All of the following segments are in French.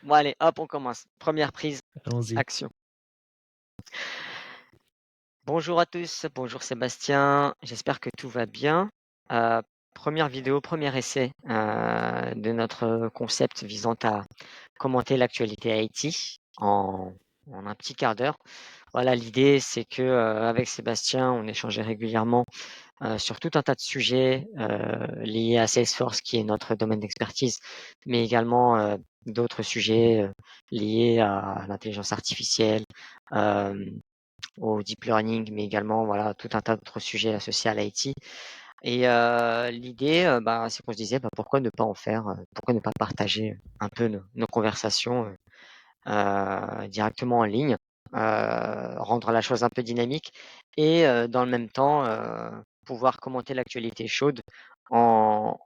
Bon allez, hop, on commence. Première prise, Allons-y. action. Bonjour à tous, bonjour Sébastien, j'espère que tout va bien. Heu, 1 vidéo, premier essai, de notre concept visant à commenter l'actualité Haïti en un petit quart d'heure. Voilà, l'idée c'est que, avec Sébastien, on échangeait régulièrement, sur tout un tas de sujets, liés à Salesforce qui est notre domaine d'expertise, mais également, d'autres sujets, liés à l'intelligence artificielle, hem au deep learning, mais également, voilà, tout un tas d'autres sujets associés à l'IT et l'idée, c'est qu'on se disait: pourquoi ne pas en faire, pourquoi ne pas partager un peu nos conversations, directement en ligne?» Rendre la chose un peu dynamique et dans le même temps, pouvoir commenter l'actualité chaude en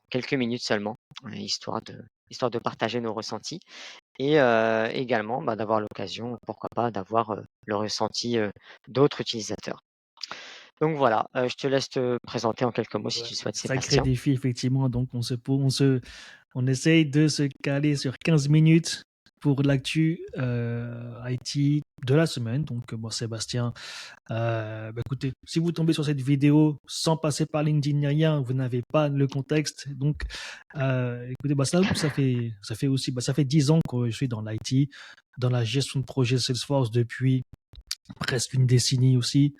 quelques minutes seulement, histoire de partager nos ressentis et également, d'avoir l'occasion, pourquoi pas, d'avoir, le ressenti, d'autres utilisateurs. Donc voilà, je te laisse te présenter en quelques mots si Ouais, tu le souhaites, sacré Sébastien. défi effectivement, donc on essaye de se caler sur 15 minutes pour l'actu, IT de la semaine. Donc, moi Sébastien, écoutez, si vous tombez sur cette vidéo sans passer par LinkedIn ni rien, vous n'avez pas le contexte. Donc, écoutez, ça fait aussi, ça fait 10 ans que je suis dans l'IT, dans la gestion de projet Salesforce depuis presque une décennie aussi.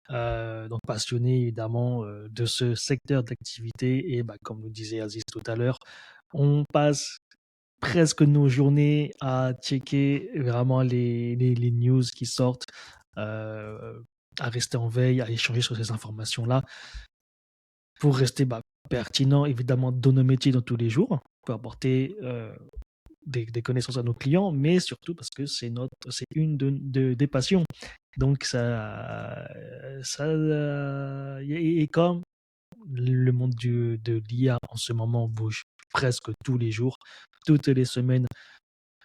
Donc passionné évidemment, de ce secteur d'activité et comme le disait Aziz tout à l'heure, on passe presque nos journées à checker vraiment les news qui sortent, heu, à rester en veille, à échanger sur ces informations-là pour rester, pertinent évidemment dans nos métiers dans tous les jours, pour apporter, des connaissances à nos clients, mais surtout parce que c'est une des passions. Donc et comme le monde de l'IA en ce moment bouge presque tous les jours, toutes les semaines,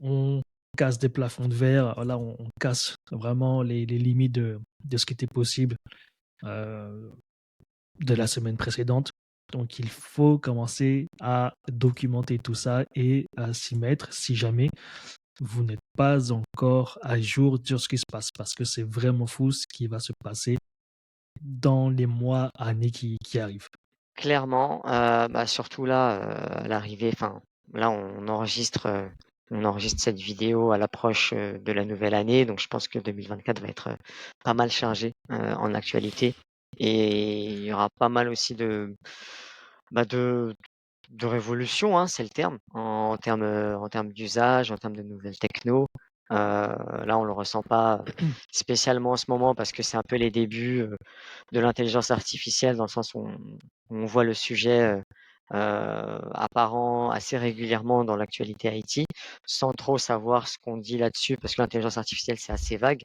on casse des plafonds de verre. Voilà, on casse vraiment les limites de ce qui était possible, euh, de la semaine précédente. Donc il faut commencer à documenter tout ça et à s'y mettre si jamais vous n'êtes pas encore à jour sur ce qui se passe, parce que c'est vraiment fou ce qui va se passer dans les mois, années qui arrivent. Clairement, surtout là, à l'arrivée, enfin, là, on enregistre cette vidéo à l'approche, de la nouvelle année, donc je pense que 2024 va être, pas mal chargé, en actualité et il y aura pas mal aussi bah, de de révolution, hein, c'est le terme, en termes d'usage, en termes de nouvelles techno. Là, on le ressent pas spécialement en ce moment parce que c'est un peu les débuts, de l'intelligence artificielle dans le sens où on voit le sujet, apparent assez régulièrement dans l'actualité IT, sans trop savoir ce qu'on dit là-dessus parce que l'intelligence artificielle, c'est assez vague.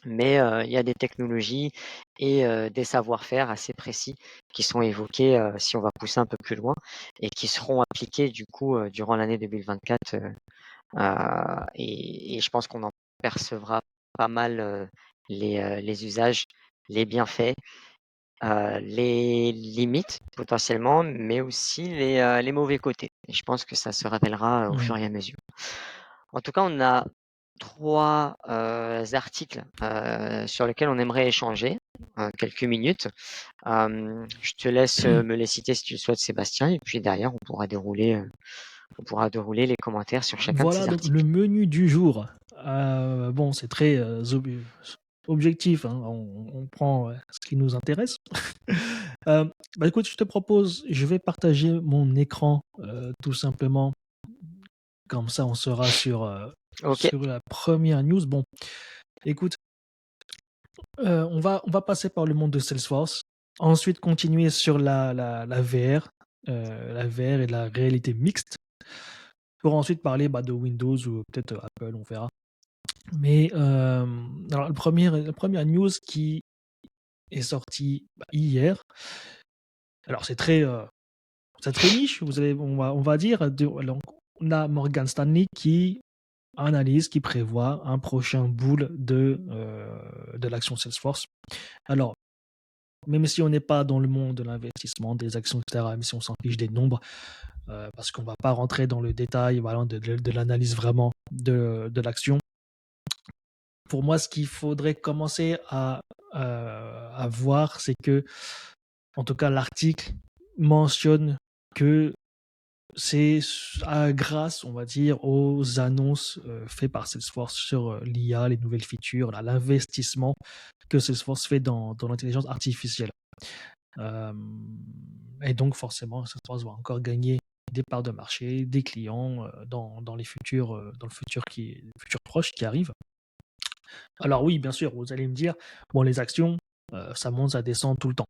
Mais, il y a des technologies et des savoir-faire assez précis qui sont évoqués, si on va pousser un peu plus loin et qui seront appliqués du coup, durant l'année 2024, et je pense qu'on en percevra pas mal, les usages, les bienfaits, les limites potentiellement, mais aussi les mauvais côtés et je pense que ça se révélera, au Mmh. fur et à mesure. En tout cas, on a 3 articles, sur lesquels on aimerait échanger, quelques minutes. Je te laisse, me les citer si tu le souhaites, Sébastien, et puis derrière on pourra dérouler les commentaires sur chacun de Voilà ces donc le articles. menu du jour. Bon, c'est très, objectif, hein, on prend, ce qui nous intéresse. Écoute, je te propose, je vais partager mon écran, tout simplement, comme ça on sera OK. sur la première news. Bon, écoute, on va passer par le monde de Salesforce, ensuite continuer sur la VR, la VR et la réalité mixte, pour ensuite parler, de Windows ou peut-être, Apple, on verra. Mais, alors la première news qui est sortie, hier, alors c'est très niche, on va dire, donc on a Morgan Stanley qui analyse, qui prévoit un prochain bull de l'action Salesforce. Alors, même si on n'est pas dans le monde de l'investissement, des actions et cetera, même si on s'en fiche des nombres, parce qu'on va pas rentrer dans le détail, voilà, de l'analyse vraiment de l'action. Pour moi, ce qu'il faudrait commencer à voir, c'est que, en tout cas, l'article mentionne que c'est grâce, on va dire, aux annonces faites par Salesforce sur l'IA, les nouvelles features, l'investissement que Salesforce fait dans l'intelligence artificielle. Et donc, forcément, Salesforce va encore gagner des parts de marché, des clients dans le futur proche qui arrive. Alors oui, bien sûr, vous allez me dire, bon, les actions, ça monte, ça descend tout le temps.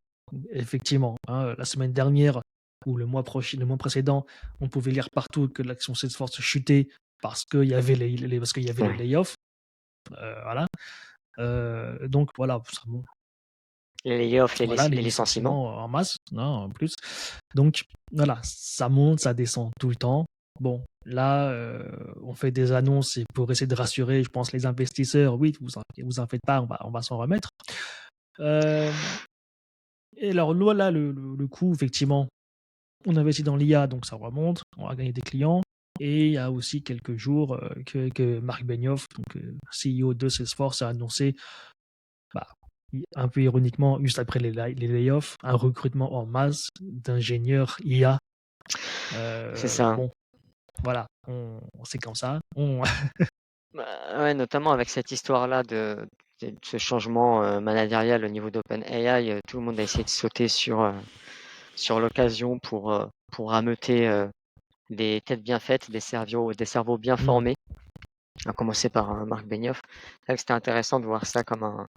Effectivement, hein, la semaine dernière ou le mois précédent, on pouvait lire partout que l'action Salesforce chutait parce qu'il y avait les Ouais. layoffs. Voilà. Donc voilà, Les layoffs, voilà, les les licenciements. licenciements en masse, hein, en plus. Donc voilà, ça monte, ça descend tout le temps. Bon, là, on fait des annonces et pour essayer de rassurer, je pense, les investisseurs. Oui, vous en faites pas, on va s'en remettre. Euh, et alors là, le coût, effectivement, on investit dans l'IA, donc ça remonte, on va gagner des clients. Et il y a aussi quelques jours que Marc Benioff, donc CEO de Salesforce, a annoncé, bah, un peu ironiquement, juste après les layoffs, un recrutement en masse d'ingénieurs IA. C'est ça. Bon, voilà, c'est comme ça. Bah, ouais, notamment avec cette histoire-là de ce changement, managérial au niveau d'OpenAI, tout le monde a essayé de sauter sur l'occasion pour rameuter, des têtes bien faites, des cerveaux bien Hmm. formés, à commencer par, Marc Benioff. C'est vrai que c'était intéressant de voir ça comme un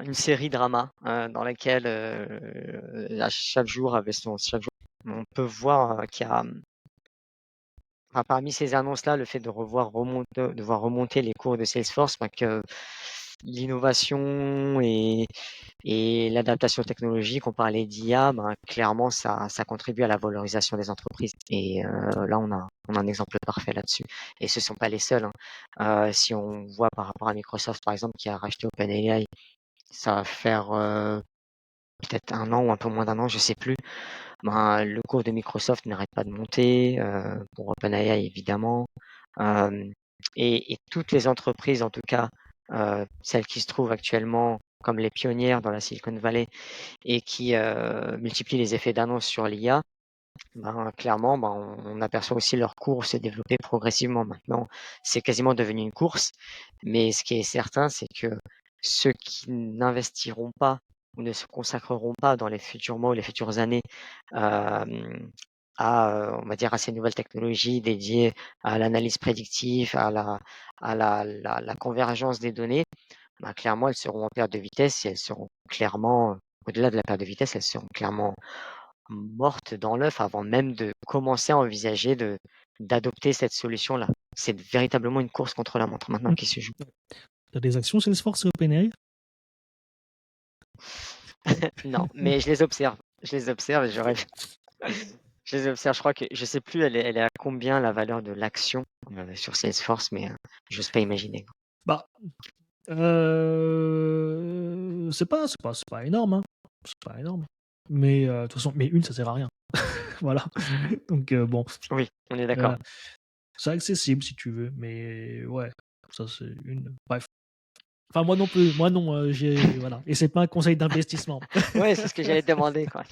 une série drama, dans laquelle, à chaque jour, on peut voir, qu'il y a, enfin, parmi ces annonces-là, le fait de voir remonter les cours de Salesforce, bah, que l'innovation et l'adaptation technologique, on parlait d'IA, ben, clairement, ça contribue à la valorisation des entreprises. Et là, on a un exemple parfait là-dessus. Et ce ne sont pas les seuls, hein. Si on voit par rapport à Microsoft, par exemple, qui a racheté OpenAI, ça va faire peut-être un an ou un peu moins d'un an, je sais plus. Ben, le cours de Microsoft n'arrête pas de monter, pour OpenAI évidemment. Euh, et toutes les entreprises, en tout cas, celles qui se trouvent actuellement comme les pionnières dans la Silicon Valley et qui multiplient les effets d'annonce sur l'IA, ben, clairement, ben, on aperçoit aussi leur cours se développer progressivement. Maintenant, c'est quasiment devenu une course, mais ce qui est certain, c'est que ceux qui n'investiront pas ou ne se consacreront pas dans les futurs mois ou les futures années on va dire, à ces nouvelles technologies dédiées à l'analyse prédictive, à la convergence des données, ben, clairement, elles seront en perte de vitesse et elles seront clairement, au-delà de la perte de vitesse, elles seront clairement morte dans l'œuf avant même de commencer à envisager d'adopter cette solution-là. C'est véritablement une course contre la montre maintenant qui se joue. T'as des actions Salesforce et OpenAI? Non, mais je les observe et je les observe, je crois que je sais plus elle est à combien la valeur de l'action, sur Salesforce, mais, j'ose pas imaginer. Bah, c'est pas énorme, hein. C'est pas énorme. Mais de toute façon, mais une, ça sert à rien. Voilà. Donc bon, Oui, on est d'accord. voilà. C'est accessible si tu veux, mais ouais, ça c'est une. Bref. Enfin, moi non plus. Moi non, voilà. Et c'est pas un conseil d'investissement. Ouais, c'est ce que j'allais te demander, quoi.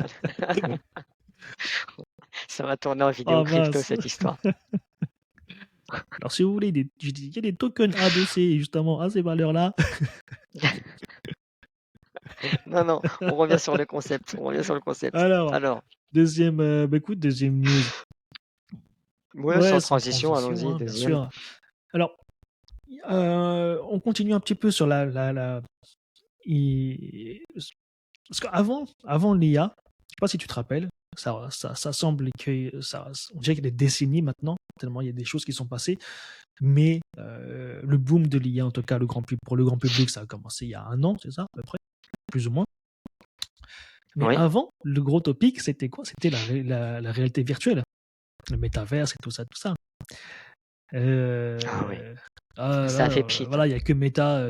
Ça va tourner en vidéo Oh crypto mince. cette histoire. Alors si vous voulez, il y a des tokens ABC justement à ces valeurs-là. Non, non, on revient sur le concept, on revient sur le concept. Alors, Alors, deuxième, bah écoute, deuxième news. ouais, Ouais, sans sans transition, transition, allons-y, hein, bien deuxième. sûr. Alors, on continue un petit peu sur parce avant l'IA, je sais pas si tu te rappelles, ça semble que on dirait qu'il y a des décennies maintenant, tellement il y a des choses qui sont passées, mais le boom de l'IA, en tout cas pour le grand public, ça a commencé il y a un an, c'est ça, à peu près, plus ou moins. Mais Oui. avant, le gros topic, c'était quoi? C'était la réalité virtuelle, le métaverse et tout ça, tout ça. Ah oui, Ah ça a là, fait pchit, hein. voilà, il y a que Meta.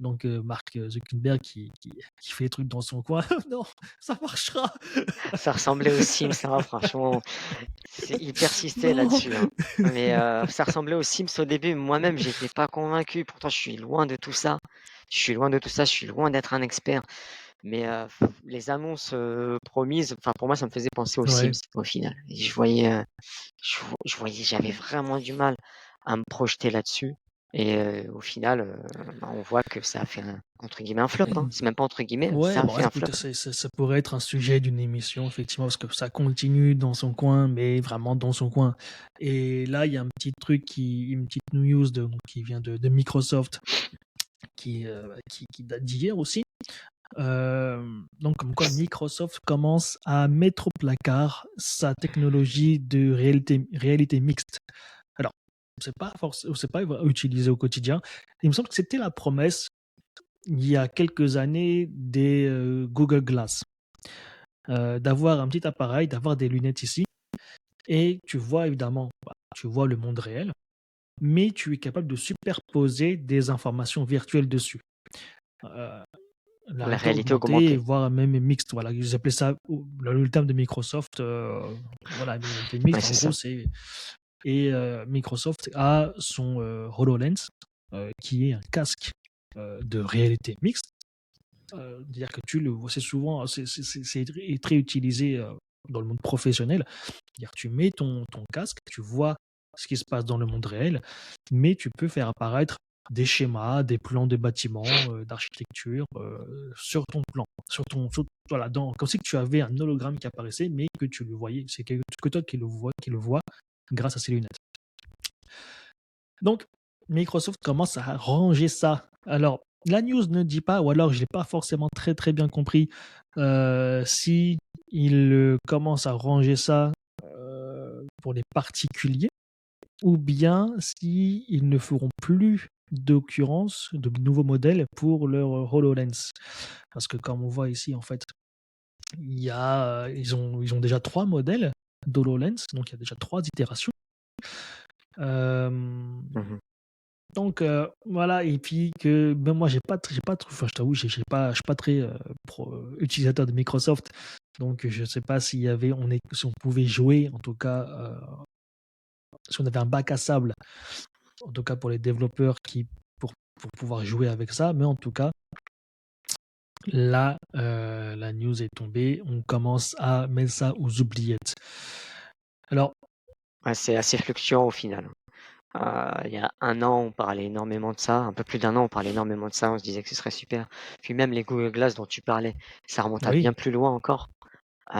Donc Mark Zuckerberg qui fait des trucs dans son coin. Non, ça marchera. Ça ressemblait aux Sims, hein, franchement. Il persistait Non. là-dessus, hein. Mais ça ressemblait aux Sims au début. Moi-même, j'étais pas convaincu. Pourtant, je suis loin de tout ça. Je suis loin de tout ça. Je suis loin d'être un expert. Mais les annonces promises, enfin pour moi, ça me faisait penser aux Ouais. Sims au final. Et je voyais, j'avais vraiment du mal à me projeter là-dessus. Et au final, on voit que ça a fait entre guillemets un flop. Hein. C'est même pas entre guillemets, Ouais, ça a bon, fait un flop. écoute, ça pourrait être un sujet d'une émission, effectivement, parce que ça continue dans son coin, mais vraiment dans son coin. Et là, il y a un petit truc, une petite news qui vient de Microsoft, qui date d'hier aussi. Donc, comme quoi Microsoft commence à mettre au placard sa technologie de réalité mixte. Alors, c'est pas utilisé au quotidien. Il me semble que c'était la promesse il y a quelques années des Google Glass, d'avoir un petit appareil, d'avoir des lunettes ici, et tu vois évidemment, tu vois le monde réel, mais tu es capable de superposer des informations virtuelles dessus. Euh, la La réalité réalité augmentée, augmentée. voire même mixte. Voilà, ils appelaient ça le terme de Microsoft. Voilà, mais réalité Ouais, mixte, en c'est gros, ça. c'est. Et Microsoft a son HoloLens, qui est un casque de réalité mixte. C'est-à-dire que tu le vois, c'est souvent, c'est très utilisé dans le monde professionnel. C'est-à-dire que tu mets ton casque, tu vois ce qui se passe dans le monde réel, mais tu peux faire apparaître des schémas, des plans de bâtiments, d'architecture sur ton plan, voilà, comme si tu avais un hologramme qui apparaissait, mais que tu le voyais. C'est que toi qui le vois grâce à ces lunettes. Donc, Microsoft commence à ranger ça. Alors, la news ne dit pas, ou alors je ne l'ai pas forcément très très bien compris, si il commence à ranger ça pour les particuliers, ou bien si ils ne feront plus d'occurrence de nouveaux modèles pour leur HoloLens. Parce que comme on voit ici, en fait, ils ont déjà 3 modèles d'HoloLens, donc il y a déjà 3 itérations. Euh, Mmh. Donc voilà, et puis que ben moi enfin, je t'avoue, je suis pas très utilisateur de Microsoft, donc je sais pas si on pouvait jouer, en tout cas, si on avait un bac à sable, en tout cas pour les développeurs pour pouvoir jouer avec ça, mais en tout cas, là, la news est tombée, on commence à mettre ça aux oubliettes. Alors, Ouais, c'est assez fluctuant au final. Il y a un an, on parlait énormément de ça, un peu plus d'un an, on parlait énormément de ça, on se disait que ce serait super. Puis même les Google Glass dont tu parlais, ça remonte à oui, bien plus loin encore. Heu,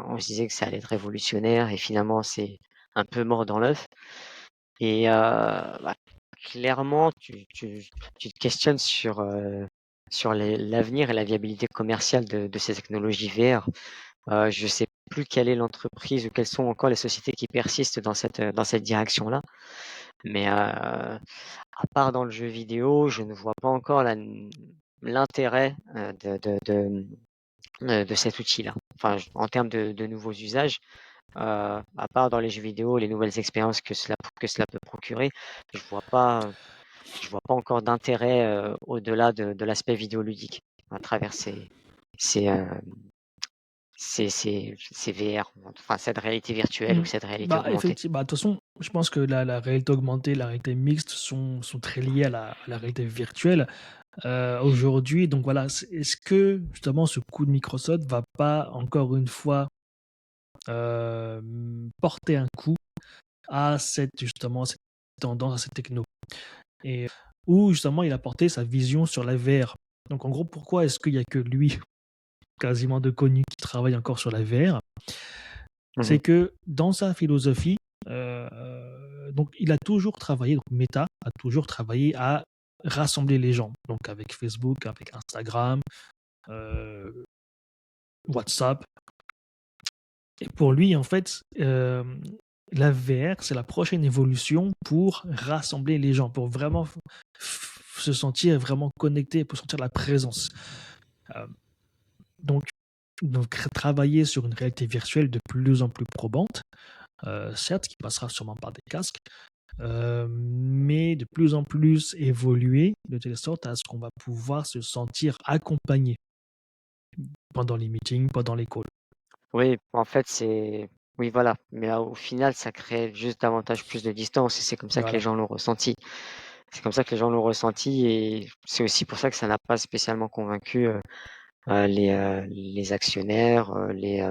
on se disait que ça allait être révolutionnaire et finalement c'est un peu mort dans l'œuf et bah, clairement tu te questionnes sur l'avenir et la viabilité commerciale de ces technologies VR. Je sais plus quelle est l'entreprise ou quelles sont encore les sociétés qui persistent dans cette direction-là. Mais, à part dans le jeu vidéo, je ne vois pas encore l'intérêt, de cet outil-là. Enfin, en termes de nouveaux usages, à part dans les jeux vidéo, les nouvelles expériences que cela peut procurer, je vois pas, je vois pas encore d'intérêt, au-delà de l'aspect vidéoludique à travers ces, ces VR, enfin cette réalité virtuelle ou mm, cette réalité bah augmentée. effectivement, bah, de toute façon, je pense que la réalité augmentée, la réalité mixte sont très liées à la réalité virtuelle. Aujourd'hui. Donc voilà, est-ce que justement ce coup de Microsoft va pas encore une fois porter un coup à cette tendance, à cette techno, et où justement il a porté sa vision sur la VR. Donc en gros, pourquoi est-ce qu'il y a que lui, quasiment de connu, qui travaille encore sur la VR? Mmh C'est mh. que dans sa philosophie, donc il a toujours travaillé, donc Meta a toujours travaillé à rassembler les gens, donc avec Facebook, avec Instagram, euh, WhatsApp. Et pour lui, en fait, la VR, c'est la prochaine évolution pour rassembler les gens, pour vraiment se sentir vraiment connecté, pour sentir la présence. Euh, donc, travailler sur une réalité virtuelle de plus en plus probante, certes, qui passera sûrement par des casques, mais de plus en plus évoluer de telle sorte à ce qu'on va pouvoir se sentir accompagné pendant les meetings, pendant les calls. Oui, en fait, oui, voilà, mais au final, ça crée juste davantage plus de distance et c'est comme ça que les Voilà. gens l'ont ressenti. C'est comme ça que les gens l'ont ressenti et c'est aussi pour ça que ça n'a pas spécialement convaincu, les actionnaires, les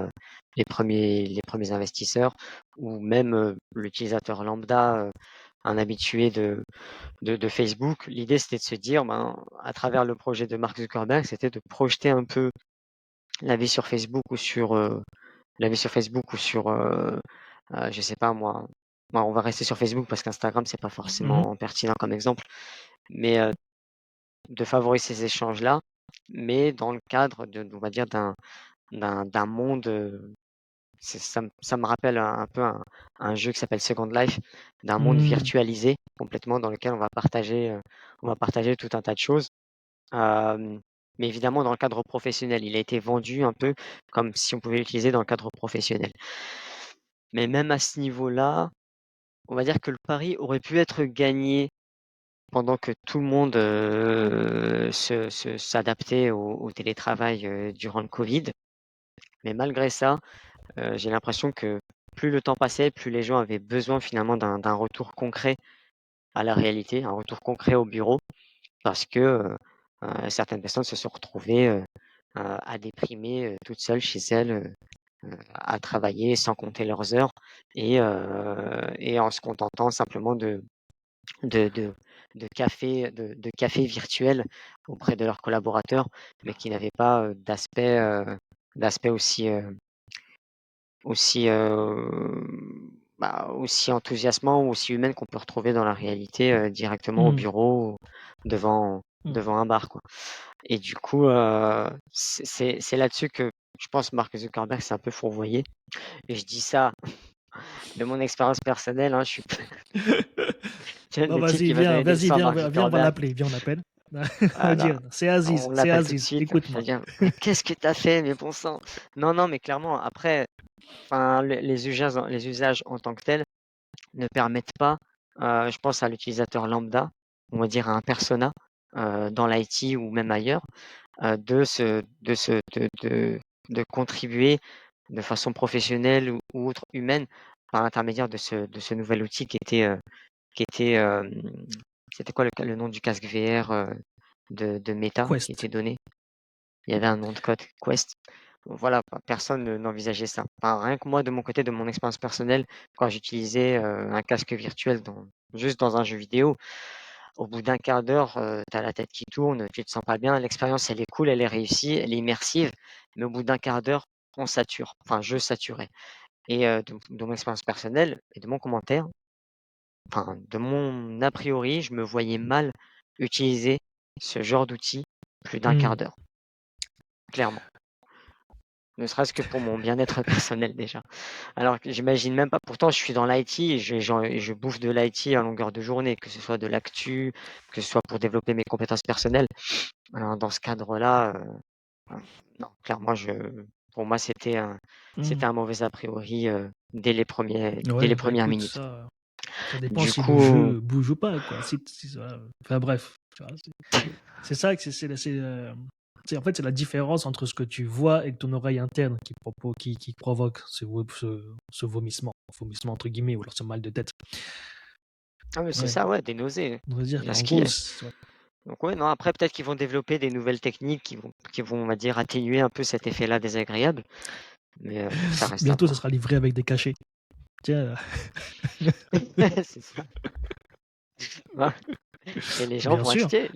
premiers investisseurs ou même, l'utilisateur lambda, un habitué de Facebook. L'idée, c'était de se dire, ben, à travers le projet de Mark Zuckerberg, c'était de projeter un peu la vie sur Facebook ou sur, la vie sur Facebook ou sur, je sais pas moi, on va rester sur Facebook parce qu'Instagram, c'est pas Mhm. forcément pertinent comme exemple, mais, de favoriser ces échanges-là, mais dans le cadre on va dire d'un monde, ça me rappelle un peu un jeu qui s'appelle Second Life, d'un monde Mm. virtualisé complètement dans lequel on va partager tout un tas de choses. Hem, mais évidemment dans le cadre professionnel. Il a été vendu un peu comme si on pouvait l'utiliser dans le cadre professionnel. Mais même à ce niveau-là, on va dire que le pari aurait pu être gagné pendant que tout le monde, s'adaptait au télétravail, durant le covid. Mais malgré ça, j'ai l'impression que plus le temps passait, plus les gens avaient besoin finalement d'un retour concret à la réalité, un retour concret au bureau parce que, certaines personnes se sont retrouvées, à déprimer, toutes seules chez elles, à travailler sans compter leurs heures et en se contentant simplement de de de cafés virtuels auprès de leurs collaborateurs, mais qui n'avaient pas, d'aspect aussi enthousiasmant ou aussi humaine qu'on peut retrouver dans la réalité, directement au Mm. bureau, devant Mm. devant un bar, quoi. Et du coup, c'est là-dessus que je pense Mark Zuckerberg s'est un peu fourvoyé et je dis ça de mon expérience personnelle, hein, je suis Bon, le type qui va donner des leçons à Mark viens, on va Zuckerberg. l'appeler, viens, on l'appelle. On va Voilà, dire, on C'est l'appelle tout de Aziz, suite, je vais écoute-moi. dire: «Mais qu'est-ce que tu as fait? Mais bon sang!» Non, non, mais clairement après, enfin, les usages en tant que tels ne permettent pas, je pense à l'utilisateur lambda, on va dire à un persona, dans l'IT ou même ailleurs, de contribuer de façon professionnelle ou autre, humaine, par l'intermédiaire de ce nouvel outil c'était quoi le nom du casque VR, de Meta qui était Quest. donné? Il y avait un nom de code, Quest. Voilà, quoi, personne n'envisageait ça. Enfin, rien que moi, de mon côté, de mon expérience personnelle, quand j'utilisais, un casque virtuel juste dans un jeu vidéo, au bout d'un quart d'heure, tu as la tête qui tourne, tu te sens pas bien. L'expérience, elle est cool, elle est réussie, elle est immersive, mais au bout d'un quart d'heure, on sature. Enfin, je saturais et de mon expérience personnelle et de mon commentaire, enfin, de mon a priori, je me voyais mal utiliser ce genre d'outil plus d'un quart Mm. d'heure, clairement. Ne serait-ce que pour mon bien-être personnel déjà. Alors que j'imagine même pas pourtant je suis dans l'IT et je bouffe de l'IT à longueur de journée, que ce soit de l'actu, que ce soit pour développer mes compétences personnelles. Alors dans ce cadre-là, non, clairement pour moi Mm. c'était un mauvais a priori, dès les Ouais, bah premières écoute, minutes. ça dépend Du si le coup, jeu bouge ou pas, quoi. Voilà. Enfin bref, tu vois, c'est ça que en fait, c'est la différence entre ce que tu vois et ton oreille interne qui provoque ce vomissement entre guillemets, ou alors ce mal de tête. ah mais c'est Ouais, ça, ouais, des nausées. on va dire Il y a qu'en ce qui gros, est. Donc ouais, non, après peut-être qu'ils vont développer des nouvelles techniques qui vont, on va dire, atténuer un peu cet effet-là désagréable, mais ça reste à bientôt, ça voir. sera livré avec des cachets. Tiens, C'est ça. Ouais, et les gens bien vont sûr. acheter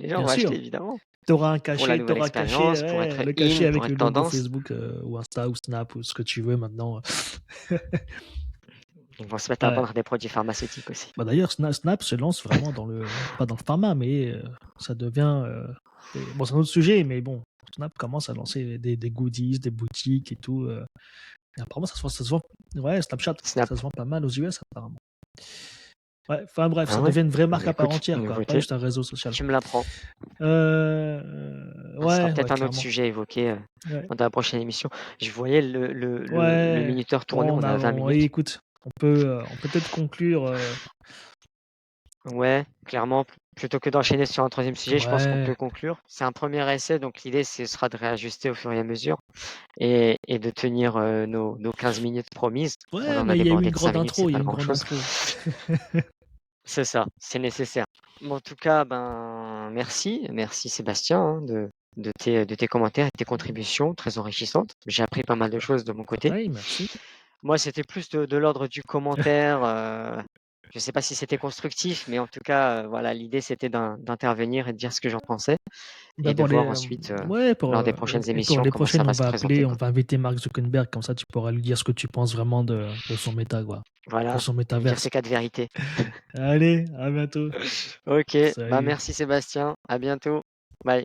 évidemment, pour la nouvelle T'auras un cachet, expérience, pour ouais, être le cachet in, pour avec être le logo tendance. Facebook ou Insta ou Snap ou ce que tu veux maintenant. Ils vont se mettre à Ouais. vendre des produits pharmaceutiques aussi. Bah d'ailleurs, Snap se lance vraiment pas dans le pharma, mais ça devient. Bon, c'est un autre sujet, mais bon, Snap commence à lancer des goodies, des boutiques et tout. Et apparemment, ça se vend. Ouais, Snapchat, Snap. ça se vend pas mal aux US, apparemment. Ouais, enfin bref, Ah ça ouais? devient une vraie Bah marque à part écoute, entière, une quoi, pas nouveauté, juste un réseau social. tu me l'apprends. Ce sera Ouais, peut-être un autre clairement. sujet à évoquer, Ouais. dans la prochaine émission. Je voyais le Ouais. minuteur tourner, Bon, on est à 20 oui, minutes. écoute, on peut peut-être conclure Ouais, clairement, plutôt que d'enchaîner sur un troisième sujet, je pense qu'on Ouais, peut conclure. C'est un premier essai, donc l'idée, ce sera de réajuster au fur et à mesure et de tenir, nos 15 minutes promises. On ouais, en a mais il y a eu débordé une de 5 grande minutes, c'est intro, il y pas a eu une grande grand-chose. intro. C'est ça, c'est nécessaire. Mais en tout cas, ben, merci Sébastien, hein, de tes commentaires et tes contributions très enrichissantes. J'ai appris pas mal de Bah, choses de mon côté. pareil, merci. Moi, c'était plus de l'ordre du commentaire, je ne sais pas si c'était constructif, mais en tout cas, voilà, l'idée c'était d'intervenir et de dire ce que j'en pensais Bah, et de pour les, voir ensuite, ouais, lors des prochaines et pour émissions, les comment ça prochaines, va on se va présenter, appeler, on quoi. va inviter Mark Zuckerberg, comme ça tu pourras lui dire ce que tu penses vraiment de son méta, quoi, de Voilà, son lui dire métaverse. ses 4 vérités. Allez, à bientôt. OK, bah, Salut. merci Sébastien, à bientôt. Bye.